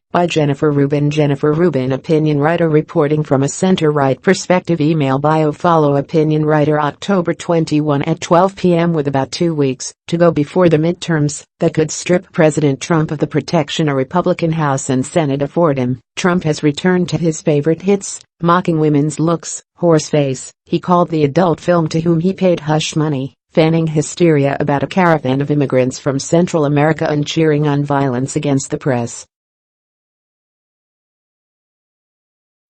By Jennifer Rubin. Jennifer Rubin, opinion writer reporting from a center-right perspective. Email bio. Follow opinion writer. October 21 at 12 p.m. With about 2 weeks to go before the midterms that could strip President Trump of the protection a Republican House and Senate afford him, Trump has returned to his favorite hits, mocking women's looks, horseface. He called the adult film to whom he paid hush money, fanning hysteria about a caravan of immigrants from Central America and cheering on violence against the press.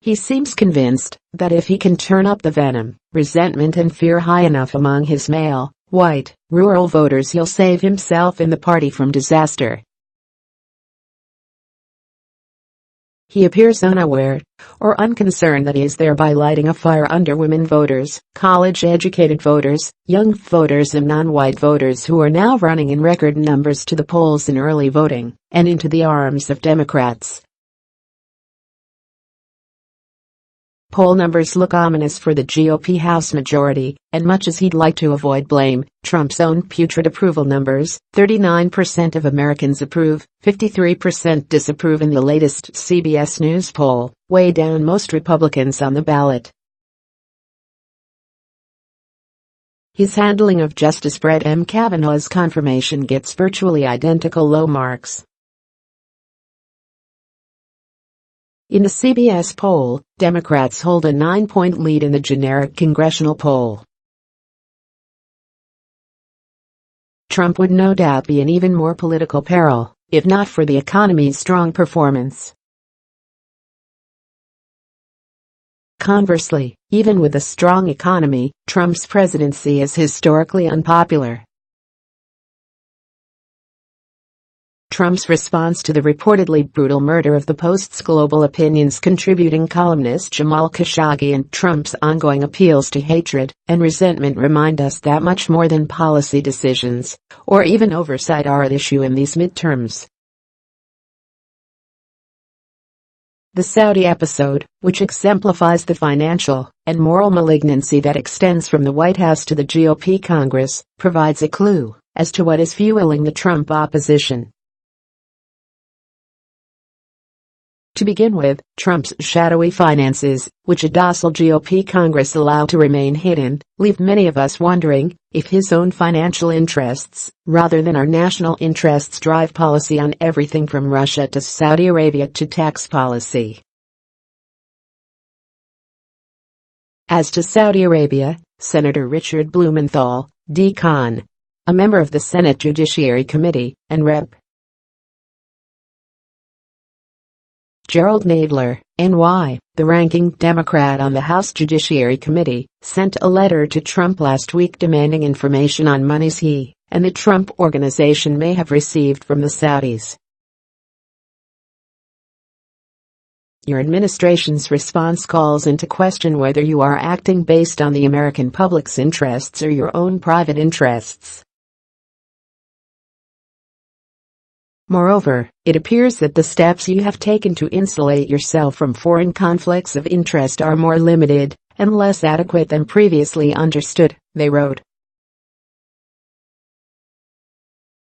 He seems convinced that if he can turn up the venom, resentment and fear high enough among his male, white, rural voters, he'll save himself and the party from disaster. He appears unaware or unconcerned that he is thereby lighting a fire under women voters, college-educated voters, young voters and non-white voters who are now running in record numbers to the polls in early voting and into the arms of Democrats. Poll numbers look ominous for the GOP House majority, and much as he'd like to avoid blame, Trump's own putrid approval numbers, 39% of Americans approve, 53% disapprove in the latest CBS News poll, weigh down most Republicans on the ballot. His handling of Justice Brett M. Kavanaugh's confirmation gets virtually identical low marks. In the CBS poll, Democrats hold a 9-point lead in the generic congressional poll. Trump would no doubt be in even more political peril, if not for the economy's strong performance. Conversely, even with a strong economy, Trump's presidency is historically unpopular. Trump's response to the reportedly brutal murder of the Post's global opinions contributing columnist Jamal Khashoggi and Trump's ongoing appeals to hatred and resentment remind us that much more than policy decisions or even oversight are at issue in these midterms. The Saudi episode, which exemplifies the financial and moral malignancy that extends from the White House to the GOP Congress, provides a clue as to what is fueling the Trump opposition. To begin with, Trump's shadowy finances, which a docile GOP Congress allowed to remain hidden, leave many of us wondering if his own financial interests, rather than our national interests, drive policy on everything from Russia to Saudi Arabia to tax policy. As to Saudi Arabia, Senator Richard Blumenthal, D-Con, a member of the Senate Judiciary Committee, and Rep. Gerald Nadler, NY, the ranking Democrat on the House Judiciary Committee, sent a letter to Trump last week demanding information on monies he and the Trump Organization may have received from the Saudis. Your administration's response calls into question whether you are acting based on the American public's interests or your own private interests. Moreover, it appears that the steps you have taken to insulate yourself from foreign conflicts of interest are more limited and less adequate than previously understood, they wrote.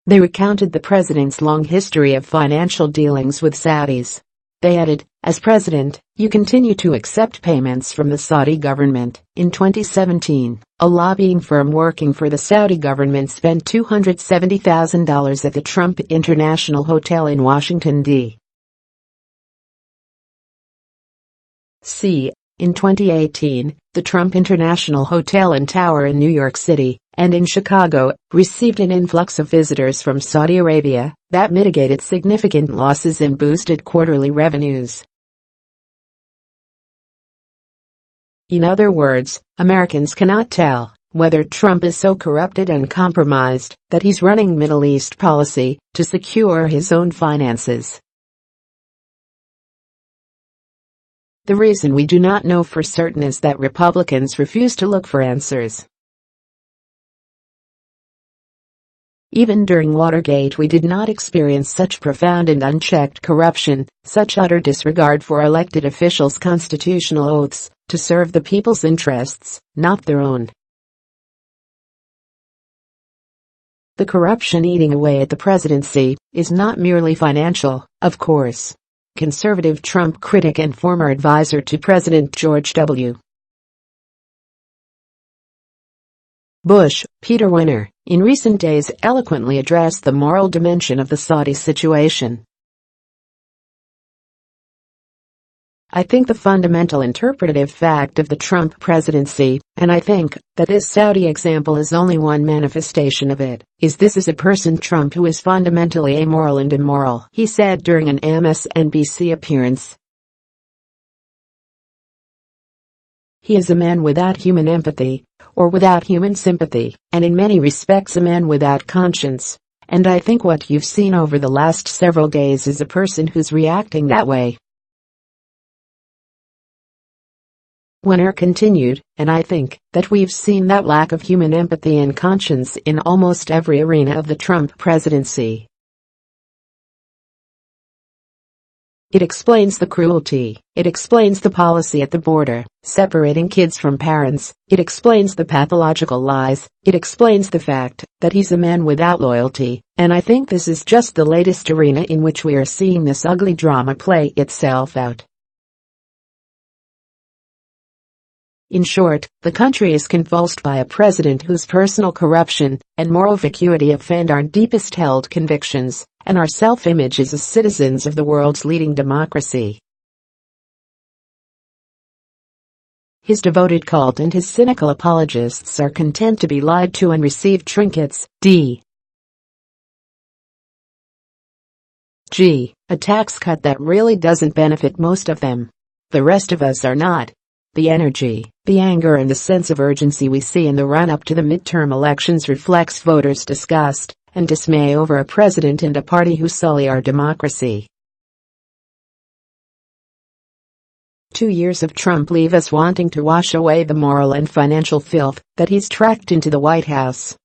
They recounted the president's long history of financial dealings with Saudis. They added, as president, you continue to accept payments from the Saudi government. In 2017, a lobbying firm working for the Saudi government spent $270,000 at the Trump International Hotel in Washington, D.C. In 2018, the Trump International Hotel and Tower in New York City and in Chicago received an influx of visitors from Saudi Arabia that mitigated significant losses and boosted quarterly revenues. In other words, Americans cannot tell whether Trump is so corrupted and compromised that he's running Middle East policy to secure his own finances. The reason we do not know for certain is that Republicans refuse to look for answers. Even during Watergate, we did not experience such profound and unchecked corruption, such utter disregard for elected officials' constitutional oaths to serve the people's interests, not their own. The corruption eating away at the presidency is not merely financial, of course. Conservative Trump critic and former advisor to President George W. Bush, Peter Winter, in recent days eloquently addressed the moral dimension of the Saudi situation. I think the fundamental interpretative fact of the Trump presidency, and I think that this Saudi example is only one manifestation of it, is this is a person Trump who is fundamentally amoral and immoral, he said during an MSNBC appearance. He is a man without human empathy, or without human sympathy, and in many respects a man without conscience. And I think what you've seen over the last several days is a person who's reacting that way. Winter continued, and I think that we've seen that lack of human empathy and conscience in almost every arena of the Trump presidency. It explains the cruelty, it explains the policy at the border, separating kids from parents, it explains the pathological lies, it explains the fact that he's a man without loyalty, and I think this is just the latest arena in which we are seeing this ugly drama play itself out. In short, the country is convulsed by a president whose personal corruption and moral vacuity offend our deepest held convictions and our self-image as citizens of the world's leading democracy. His devoted cult and his cynical apologists are content to be lied to and receive trinkets, d.g. a tax cut that really doesn't benefit most of them. The rest of us are not. The energy, the anger and the sense of urgency we see in the run-up to the midterm elections reflects voters' disgust and dismay over a president and a party who sully our democracy. 2 years of Trump leave us wanting to wash away the moral and financial filth that he's tracked into the White House.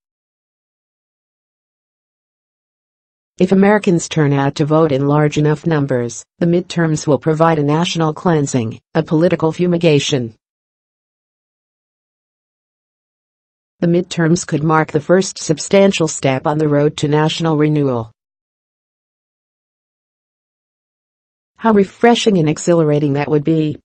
If Americans turn out to vote in large enough numbers, the midterms will provide a national cleansing, a political fumigation. The midterms could mark the first substantial step on the road to national renewal. How refreshing and exhilarating that would be.